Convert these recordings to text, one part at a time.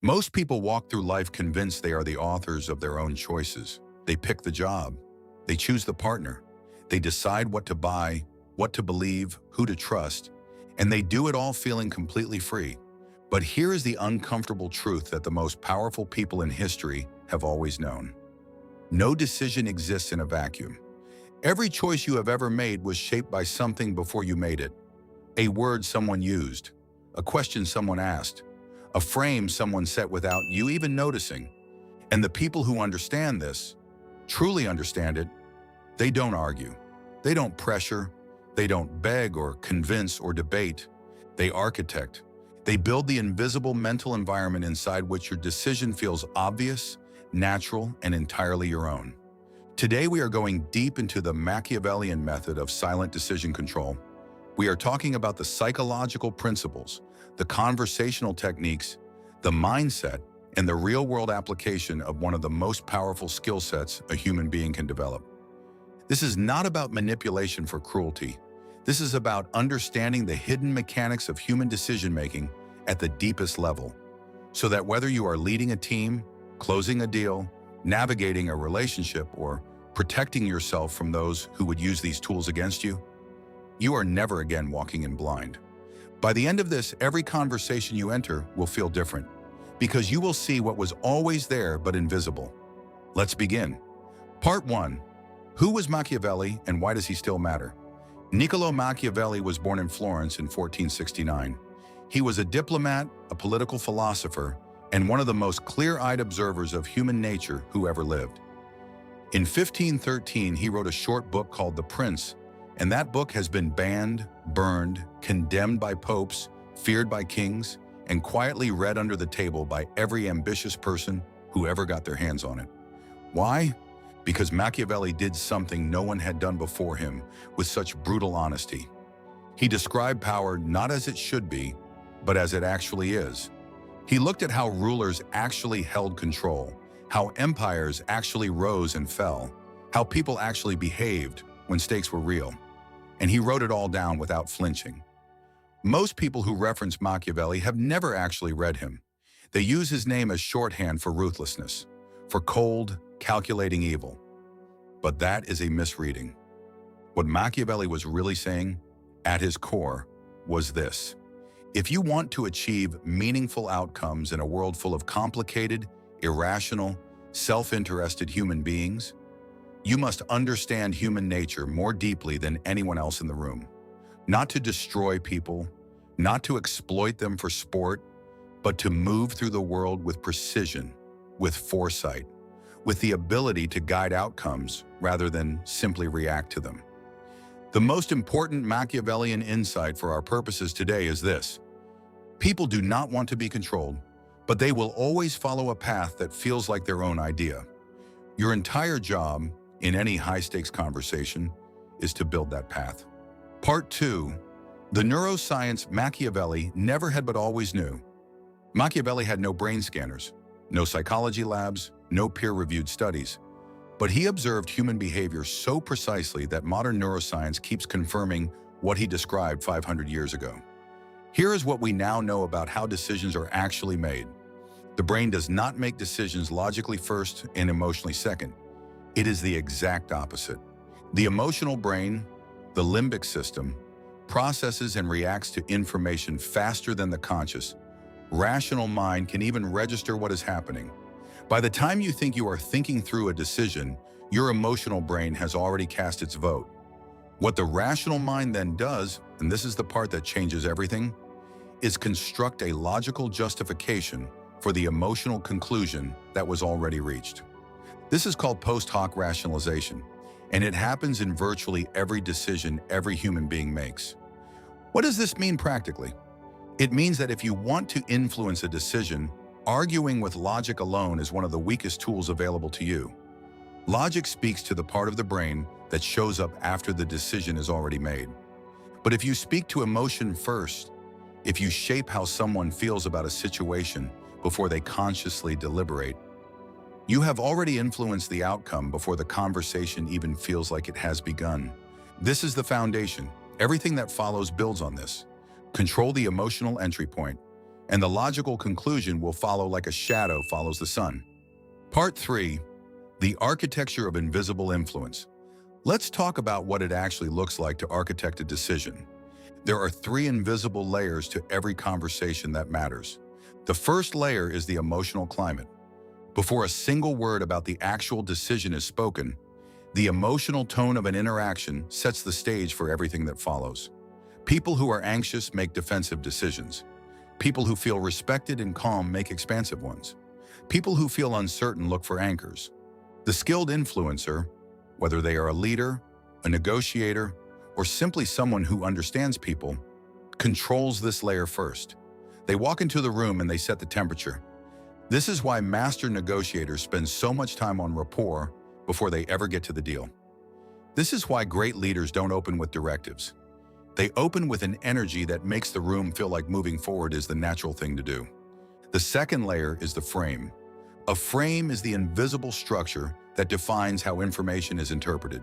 Most people walk through life convinced they are the authors of their own choices. They pick the job, they choose the partner, they decide what to buy, what to believe, who to trust, and they do it all feeling completely free. But here is the uncomfortable truth that the most powerful people in history have always known. No decision exists in a vacuum. Every choice you have ever made was shaped by something before you made it. A word someone used, a question someone asked, a frame someone set without you even noticing. And the people who understand this, truly understand it, they don't argue. They don't pressure. They don't beg or convince or debate. They architect. They build the invisible mental environment inside which your decision feels obvious, natural, and entirely your own. Today we are going deep into the Machiavellian method of silent decision control. We are talking about the psychological principles, the conversational techniques, the mindset, and the real-world application of one of the most powerful skill sets a human being can develop. This is not about manipulation for cruelty. This is about understanding the hidden mechanics of human decision-making at the deepest level, so that whether you are leading a team, closing a deal, navigating a relationship, or protecting yourself from those who would use these tools against you, you are never again walking in blind. By the end of this, every conversation you enter will feel different, because you will see what was always there but invisible. Let's begin. Part 1. Who was Machiavelli and why does he still matter? Niccolò Machiavelli was born in Florence in 1469. He was a diplomat, a political philosopher, and one of the most clear-eyed observers of human nature who ever lived. In 1513, he wrote a short book called The Prince, and that book has been banned, burned, condemned by popes, feared by kings, and quietly read under the table by every ambitious person who ever got their hands on it. Why? Because Machiavelli did something no one had done before him with such brutal honesty. He described power not as it should be, but as it actually is. He looked at how rulers actually held control, how empires actually rose and fell, how people actually behaved when stakes were real. And he wrote it all down without flinching. Most people who reference Machiavelli have never actually read him. They use his name as shorthand for ruthlessness, for cold, calculating evil. But that is a misreading. What Machiavelli was really saying, at his core, was this: if you want to achieve meaningful outcomes in a world full of complicated, irrational, self-interested human beings, you must understand human nature more deeply than anyone else in the room. Not to destroy people, not to exploit them for sport, but to move through the world with precision, with foresight, with the ability to guide outcomes rather than simply react to them. The most important Machiavellian insight for our purposes today is this: people do not want to be controlled, but they will always follow a path that feels like their own idea. Your entire job in any high-stakes conversation is to build that path. Part 2. The neuroscience Machiavelli never had but always knew. Machiavelli had no brain scanners, no psychology labs, no peer-reviewed studies. But he observed human behavior so precisely that modern neuroscience keeps confirming what he described 500 years ago. Here is what we now know about how decisions are actually made. The brain does not make decisions logically first and emotionally second. It is the exact opposite. The emotional brain, the limbic system, processes and reacts to information faster than the conscious, rational mind can even register what is happening. By the time you think you are thinking through a decision, your emotional brain has already cast its vote. What the rational mind then does, and this is the part that changes everything, is construct a logical justification for the emotional conclusion that was already reached. This is called post hoc rationalization, and it happens in virtually every decision every human being makes. What does this mean practically? It means that if you want to influence a decision, arguing with logic alone is one of the weakest tools available to you. Logic speaks to the part of the brain that shows up after the decision is already made. But if you speak to emotion first, if you shape how someone feels about a situation before they consciously deliberate, you have already influenced the outcome before the conversation even feels like it has begun. This is the foundation. Everything that follows builds on this. Control the emotional entry point. and the logical conclusion will follow like a shadow follows the sun. Part 3. The architecture of invisible influence. Let's talk about what it actually looks like to architect a decision. There are 3 invisible layers to every conversation that matters. The first layer is the emotional climate. Before a single word about the actual decision is spoken, the emotional tone of an interaction sets the stage for everything that follows. People who are anxious make defensive decisions. People who feel respected and calm make expansive ones. People who feel uncertain look for anchors. The skilled influencer, whether they are a leader, a negotiator, or simply someone who understands people, controls this layer first. They walk into the room and they set the temperature. This is why master negotiators spend so much time on rapport before they ever get to the deal. This is why great leaders don't open with directives. They open with an energy that makes the room feel like moving forward is the natural thing to do. The second layer is the frame. A frame is the invisible structure that defines how information is interpreted.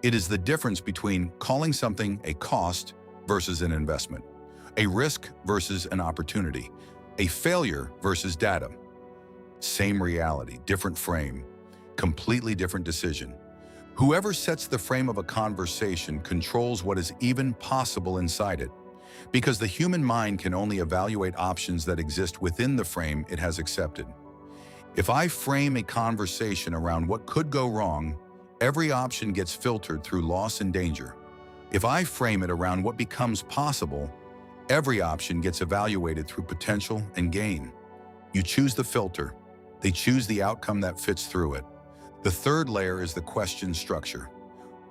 It is the difference between calling something a cost versus an investment, a risk versus an opportunity, a failure versus data. Same reality, different frame, completely different decision. Whoever sets the frame of a conversation controls what is even possible inside it, because the human mind can only evaluate options that exist within the frame it has accepted. If I frame a conversation around what could go wrong, every option gets filtered through loss and danger. If I frame it around what becomes possible, every option gets evaluated through potential and gain. You choose the filter. They choose the outcome that fits through it. The third layer is the question structure.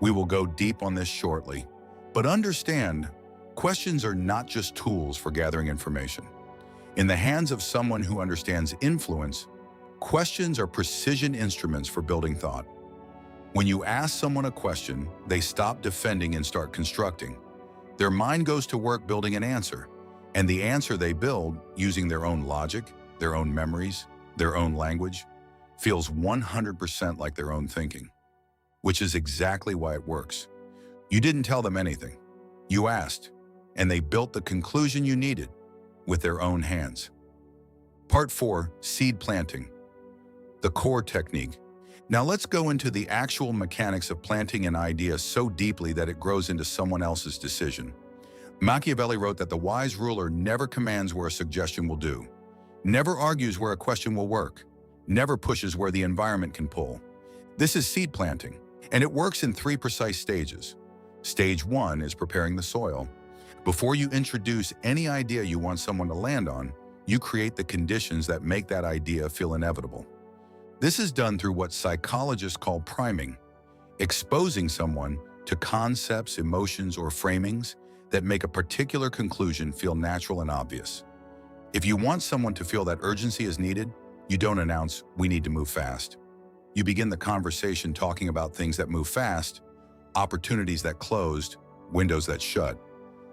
We will go deep on this shortly, but understand, questions are not just tools for gathering information. In the hands of someone who understands influence, questions are precision instruments for building thought. When you ask someone a question, they stop defending and start constructing. Their mind goes to work building an answer, and the answer they build, using their own logic, their own memories, their own language, feels 100% like their own thinking, which is exactly why it works. You didn't tell them anything. You asked, and they built the conclusion you needed with their own hands. Part 4, seed planting. The core technique. Now let's go into the actual mechanics of planting an idea so deeply that it grows into someone else's decision. Machiavelli wrote that the wise ruler never commands where a suggestion will do, never argues where a question will work, never pushes where the environment can pull. This is seed planting, and it works in 3 precise stages. Stage 1 is preparing the soil. Before you introduce any idea you want someone to land on, you create the conditions that make that idea feel inevitable. This is done through what psychologists call priming, exposing someone to concepts, emotions, or framings that make a particular conclusion feel natural and obvious. If you want someone to feel that urgency is needed, you don't announce, "We need to move fast." You begin the conversation talking about things that move fast, opportunities that closed, windows that shut.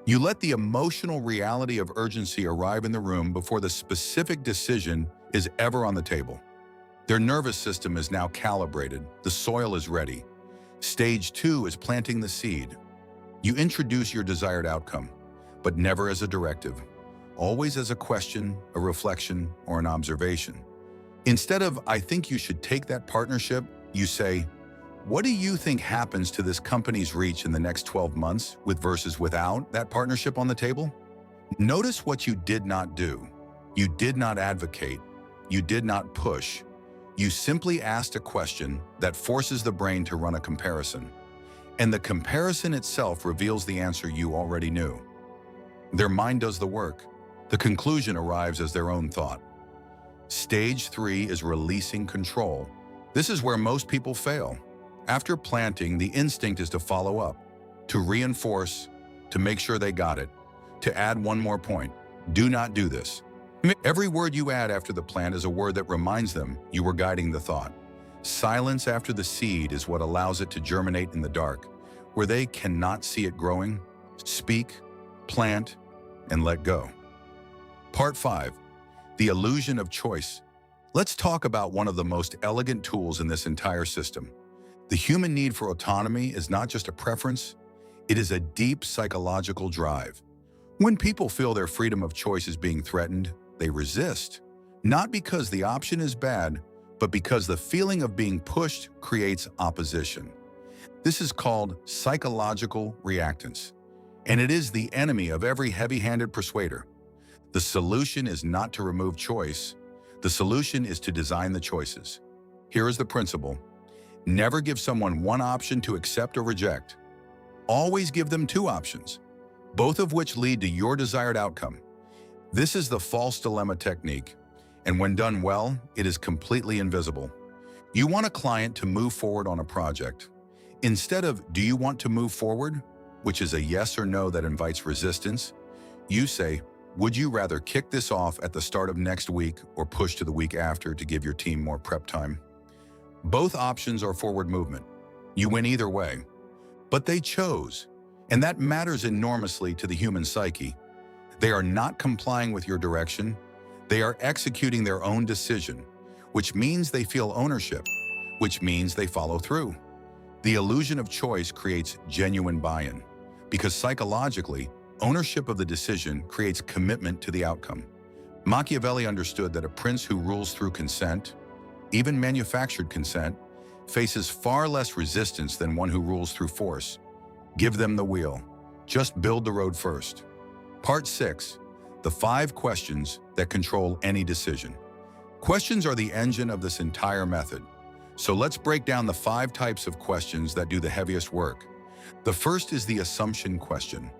You let the emotional reality of urgency arrive in the room before the specific decision is ever on the table. Their nervous system is now calibrated, the soil is ready. Stage 2 is planting the seed. You introduce your desired outcome, but never as a directive, always as a question, a reflection, or an observation. Instead of, "I think you should take that partnership," you say, "What do you think happens to this company's reach in the next 12 months with versus without that partnership on the table?" Notice what you did not do. You did not advocate. You did not push. You simply asked a question that forces the brain to run a comparison. And the comparison itself reveals the answer you already knew. Their mind does the work. The conclusion arrives as their own thought. Stage 3 is releasing control. This is where most people fail. After planting, the instinct is to follow up, to reinforce, to make sure they got it, to add one more point. Do not do this. Every word you add after the plant is a word that reminds them you were guiding the thought. Silence after the seed is what allows it to germinate in the dark, where they cannot see it growing. Speak, plant, and let go. Part 5. The illusion of choice. Let's talk about one of the most elegant tools in this entire system. The human need for autonomy is not just a preference, it is a deep psychological drive. When people feel their freedom of choice is being threatened, They resist, not because the option is bad, but because the feeling of being pushed creates opposition. This is called psychological reactance, and it is the enemy of every heavy-handed persuader. The solution is not to remove choice. The solution is to design the choices. Here is the principle. Never give someone one option to accept or reject. Always give them two options, both of which lead to your desired outcome. This is the false dilemma technique, and when done well, it is completely invisible. You want a client to move forward on a project. Instead of, do you want to move forward, which is a yes or no that invites resistance, you say, would you rather kick this off at the start of next week or push to the week after to give your team more prep time? Both options are forward movement. You win either way. But they chose, and that matters enormously to the human psyche. They are not complying with your direction. They are executing their own decision, which means they feel ownership, which means they follow through. The illusion of choice creates genuine buy-in, because psychologically, ownership of the decision creates commitment to the outcome. Machiavelli understood that a prince who rules through consent, even manufactured consent, faces far less resistance than one who rules through force. Give them the wheel. Just build the road first. Part 6. The 5 questions that control any decision. Questions are the engine of this entire method. So let's break down the 5 types of questions that do the heaviest work. The first is the assumption question.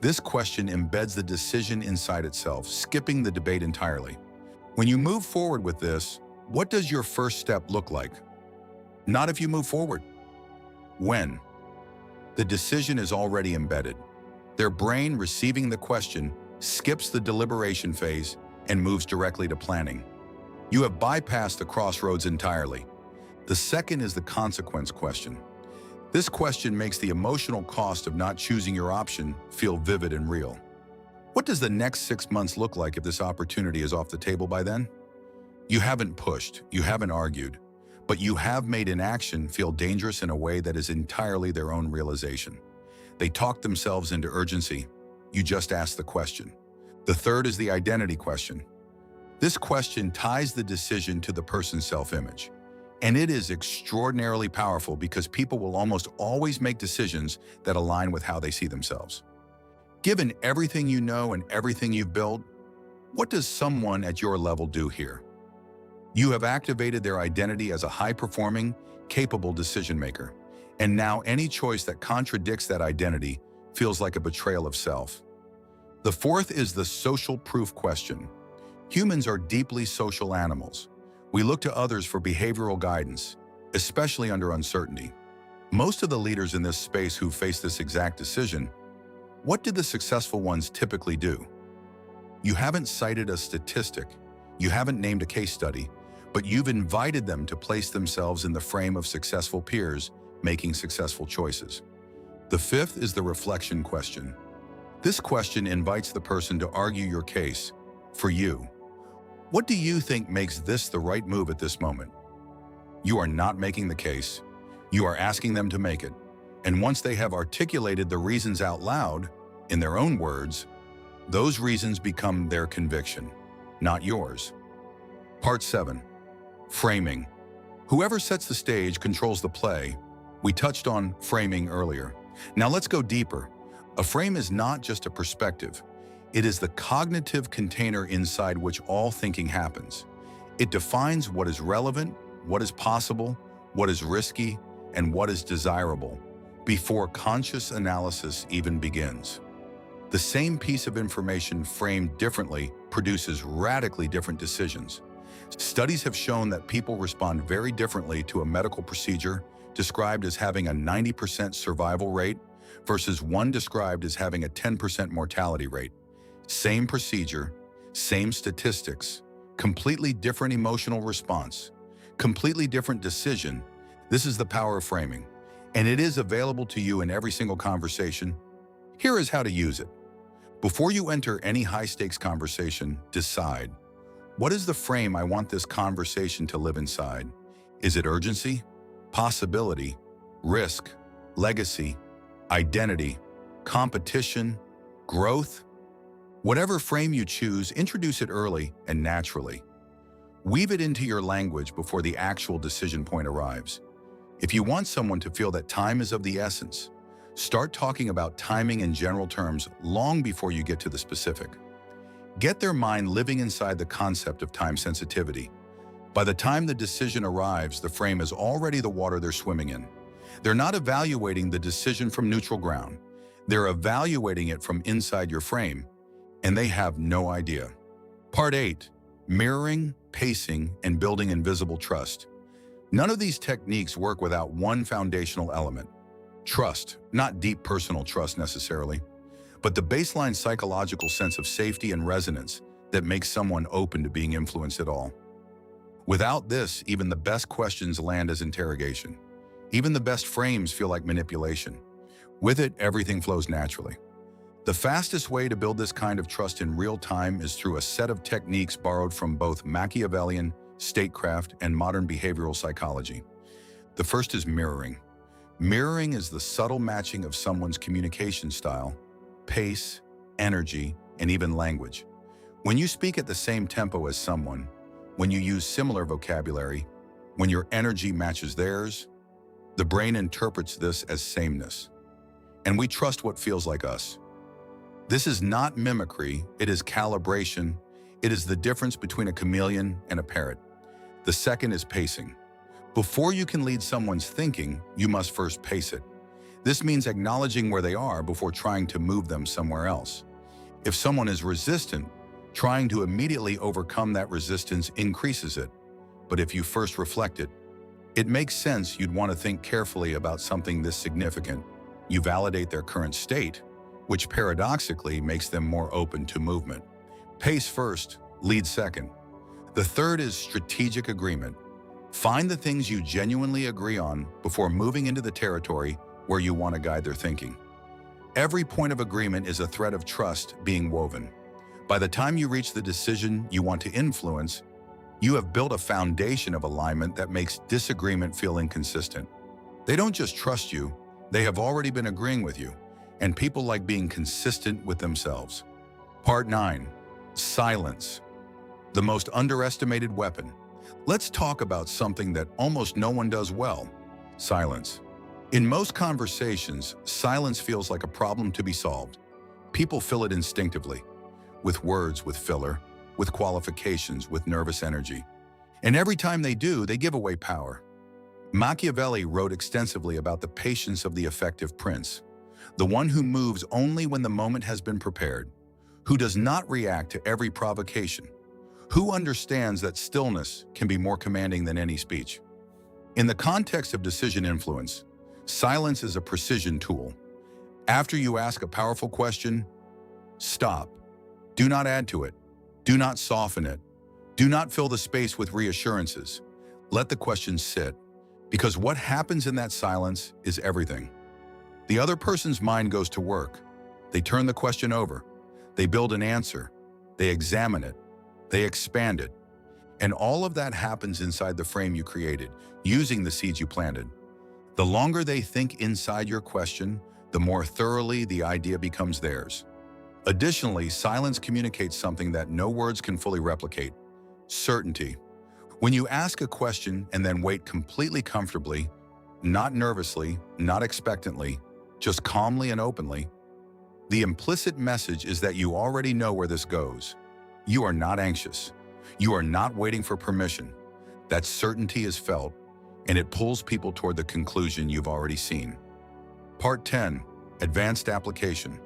This question embeds the decision inside itself, skipping the debate entirely. When you move forward with this, what does your first step look like? Not if you move forward. When? The decision is already embedded. Their brain, receiving the question, skips the deliberation phase and moves directly to planning. You have bypassed the crossroads entirely. The second is the consequence question. This question makes the emotional cost of not choosing your option feel vivid and real. What does the next 6 months look like if this opportunity is off the table by then? You haven't pushed, you haven't argued, but you have made inaction feel dangerous in a way that is entirely their own realization. They talk themselves into urgency. You just ask the question. The third is the identity question. This question ties the decision to the person's self-image. And it is extraordinarily powerful because people will almost always make decisions that align with how they see themselves. Given everything you know and everything you've built, what does someone at your level do here? You have activated their identity as a high-performing, capable decision-maker. And now any choice that contradicts that identity feels like a betrayal of self. The fourth is the social proof question. Humans are deeply social animals. We look to others for behavioral guidance, especially under uncertainty. Most of the leaders in this space who face this exact decision, what did the successful ones typically do? You haven't cited a statistic, you haven't named a case study, but you've invited them to place themselves in the frame of successful peers making successful choices. The fifth is the reflection question. This question invites the person to argue your case for you. What do you think makes this the right move at this moment? You are not making the case. You are asking them to make it. And once they have articulated the reasons out loud, in their own words, those reasons become their conviction, not yours. Part 7. Framing. Whoever sets the stage controls the play. We touched on framing earlier. Now let's go deeper. A frame is not just a perspective. It is the cognitive container inside which all thinking happens. It defines what is relevant, what is possible, what is risky, and what is desirable before conscious analysis even begins. The same piece of information framed differently produces radically different decisions. Studies have shown that people respond very differently to a medical procedure described as having a 90% survival rate versus one described as having a 10% mortality rate. Same procedure, same statistics, completely different emotional response, completely different decision. This is the power of framing, and it is available to you in every single conversation. Here is how to use it. Before you enter any high-stakes conversation, decide, what is the frame I want this conversation to live inside? Is it urgency, possibility, risk, legacy, identity, competition, growth? Whatever frame you choose, introduce it early and naturally. Weave it into your language before the actual decision point arrives. If you want someone to feel that time is of the essence, start talking about timing in general terms long before you get to the specific. Get their mind living inside the concept of time sensitivity. By the time the decision arrives, the frame is already the water they're swimming in. They're not evaluating the decision from neutral ground. They're evaluating it from inside your frame, and they have no idea. Part 8. Mirroring, pacing, and building invisible trust. None of these techniques work without one foundational element. Trust, not deep personal trust necessarily, but the baseline psychological sense of safety and resonance that makes someone open to being influenced at all. Without this, even the best questions land as interrogation. Even the best frames feel like manipulation. With it, everything flows naturally. The fastest way to build this kind of trust in real time is through a set of techniques borrowed from both Machiavellian, statecraft, and modern behavioral psychology. The first is mirroring. Mirroring is the subtle matching of someone's communication style, pace, energy, and even language. When you speak at the same tempo as someone, when you use similar vocabulary, when your energy matches theirs, the brain interprets this as sameness. And we trust what feels like us. This is not mimicry, it is calibration. It is the difference between a chameleon and a parrot. The second is pacing. Before you can lead someone's thinking, you must first pace it. This means acknowledging where they are before trying to move them somewhere else. If someone is resistant, trying to immediately overcome that resistance increases it. But if you first reflect it, it makes sense you'd want to think carefully about something this significant. You validate their current state, which paradoxically makes them more open to movement. Pace first, lead second. The third is strategic agreement. Find the things you genuinely agree on before moving into the territory where you want to guide their thinking. Every point of agreement is a thread of trust being woven. By the time you reach the decision you want to influence, you have built a foundation of alignment that makes disagreement feel inconsistent. They don't just trust you, they have already been agreeing with you, and people like being consistent with themselves. Part 9. Silence. The most underestimated weapon. Let's talk about something that almost no one does well: silence. In most conversations, silence feels like a problem to be solved. People fill it instinctively, with words, with filler, with qualifications, with nervous energy. And every time they do, they give away power. Machiavelli wrote extensively about the patience of the effective prince, the one who moves only when the moment has been prepared, who does not react to every provocation, who understands that stillness can be more commanding than any speech. In the context of decision influence, silence is a precision tool. After you ask a powerful question, stop. Do not add to it. Do not soften it. Do not fill the space with reassurances. Let the question sit, because what happens in that silence is everything. The other person's mind goes to work. They turn the question over. They build an answer. They examine it. They expand it. And all of that happens inside the frame you created, using the seeds you planted. The longer they think inside your question, the more thoroughly the idea becomes theirs. Additionally, silence communicates something that no words can fully replicate: certainty. When you ask a question and then wait completely comfortably, not nervously, not expectantly, just calmly and openly, the implicit message is that you already know where this goes. You are not anxious. You are not waiting for permission. That certainty is felt, and it pulls people toward the conclusion you've already seen. Part 10. Advanced application.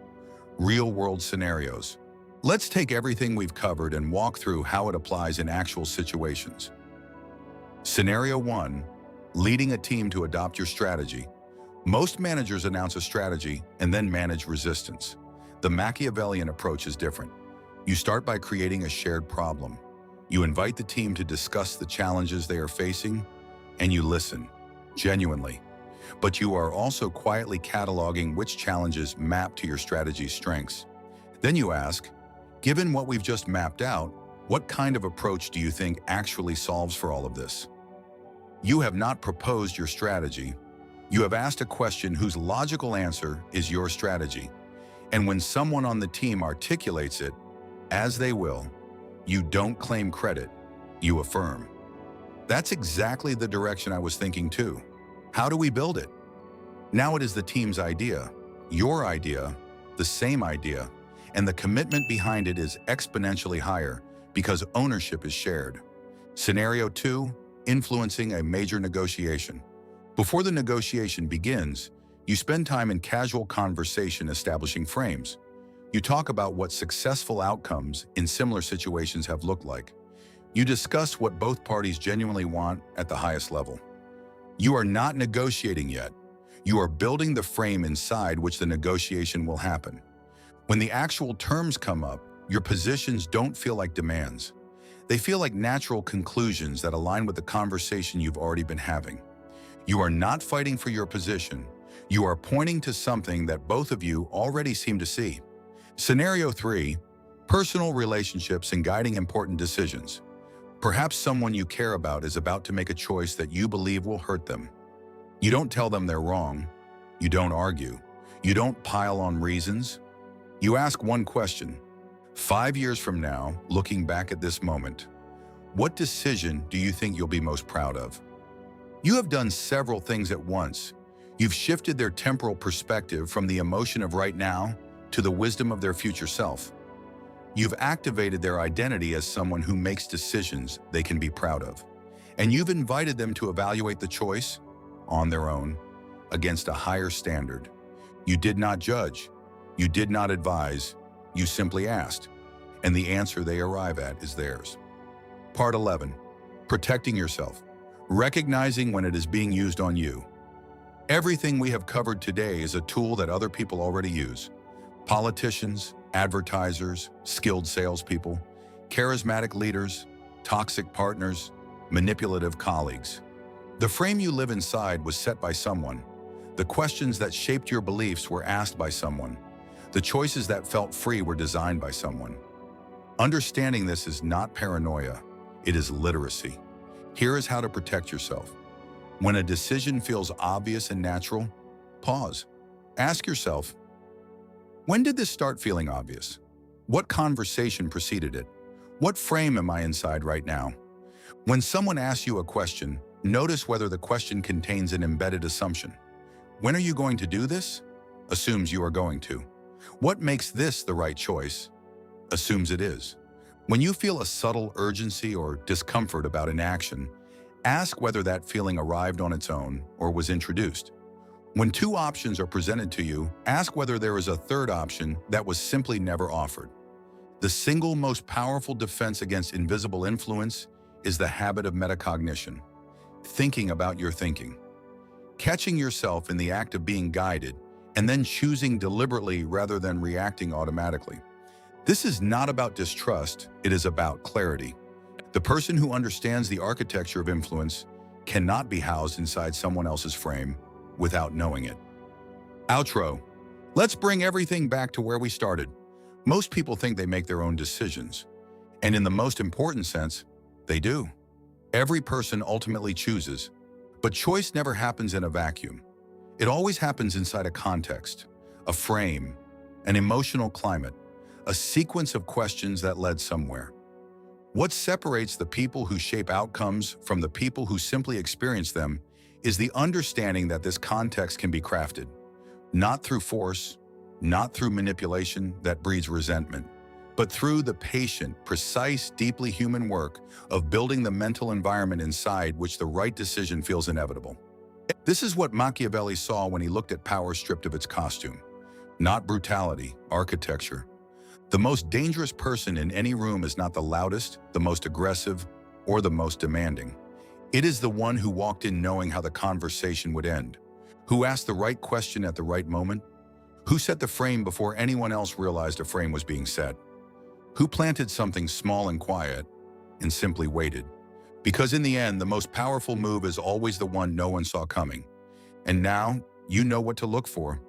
Real-world scenarios. Let's take everything we've covered and walk through how it applies in actual situations. Scenario 1. Leading a team to adopt your strategy. Most managers announce a strategy and then manage resistance. The Machiavellian approach is different. You start by creating a shared problem. You invite the team to discuss the challenges they are facing, and you listen, genuinely. But you are also quietly cataloging which challenges map to your strategy's strengths. Then you ask, given what we've just mapped out, what kind of approach do you think actually solves for all of this? You have not proposed your strategy. You have asked a question whose logical answer is your strategy. And when someone on the team articulates it, as they will, you don't claim credit, you affirm. That's exactly the direction I was thinking too. How do we build it? Now it is the team's idea, your idea, the same idea, and the commitment behind it is exponentially higher because ownership is shared. Scenario 2, influencing a major negotiation. Before the negotiation begins, you spend time in casual conversation establishing frames. You talk about what successful outcomes in similar situations have looked like. You discuss what both parties genuinely want at the highest level. You are not negotiating yet. You are building the frame inside which the negotiation will happen. When the actual terms come up, your positions don't feel like demands. They feel like natural conclusions that align with the conversation you've already been having. You are not fighting for your position. You are pointing to something that both of you already seem to see. Scenario 3, personal relationships and guiding important decisions. Perhaps someone you care about is about to make a choice that you believe will hurt them. You don't tell them they're wrong. You don't argue. You don't pile on reasons. You ask one question. 5 years from now, looking back at this moment, what decision do you think you'll be most proud of? You have done several things at once. You've shifted their temporal perspective from the emotion of right now to the wisdom of their future self. You've activated their identity as someone who makes decisions they can be proud of. And you've invited them to evaluate the choice on their own against a higher standard. You did not judge. You did not advise. You simply asked. And the answer they arrive at is theirs. Part 11. Protecting yourself. Recognizing when it is being used on you. Everything we have covered today is a tool that other people already use. Politicians, advertisers, skilled salespeople, charismatic leaders, toxic partners, manipulative colleagues. The frame you live inside was set by someone. The questions that shaped your beliefs were asked by someone. The choices that felt free were designed by someone. Understanding this is not paranoia, it is literacy. Here is how to protect yourself. When a decision feels obvious and natural, pause. Ask yourself, when did this start feeling obvious? What conversation preceded it? What frame am I inside right now? When someone asks you a question, notice whether the question contains an embedded assumption. When are you going to do this? Assumes you are going to. What makes this the right choice? Assumes it is. When you feel a subtle urgency or discomfort about an action, ask whether that feeling arrived on its own or was introduced. When two options are presented to you, ask whether there is a third option that was simply never offered. The single most powerful defense against invisible influence is the habit of metacognition, thinking about your thinking. Catching yourself in the act of being guided and then choosing deliberately rather than reacting automatically. This is not about distrust, it is about clarity. The person who understands the architecture of influence cannot be housed inside someone else's frame without knowing it. Outro. Let's bring everything back to where we started. Most people think they make their own decisions. And in the most important sense, they do. Every person ultimately chooses, but choice never happens in a vacuum. It always happens inside a context, a frame, an emotional climate, a sequence of questions that led somewhere. What separates the people who shape outcomes from the people who simply experience them is the understanding that this context can be crafted, not through force, not through manipulation that breeds resentment, but through the patient, precise, deeply human work of building the mental environment inside which the right decision feels inevitable. This is what Machiavelli saw when he looked at power stripped of its costume. Not brutality, architecture. The most dangerous person in any room is not the loudest, the most aggressive, or the most demanding. It is the one who walked in knowing how the conversation would end, who asked the right question at the right moment, who set the frame before anyone else realized a frame was being set, who planted something small and quiet and simply waited. Because in the end, the most powerful move is always the one no one saw coming. And now, you know what to look for.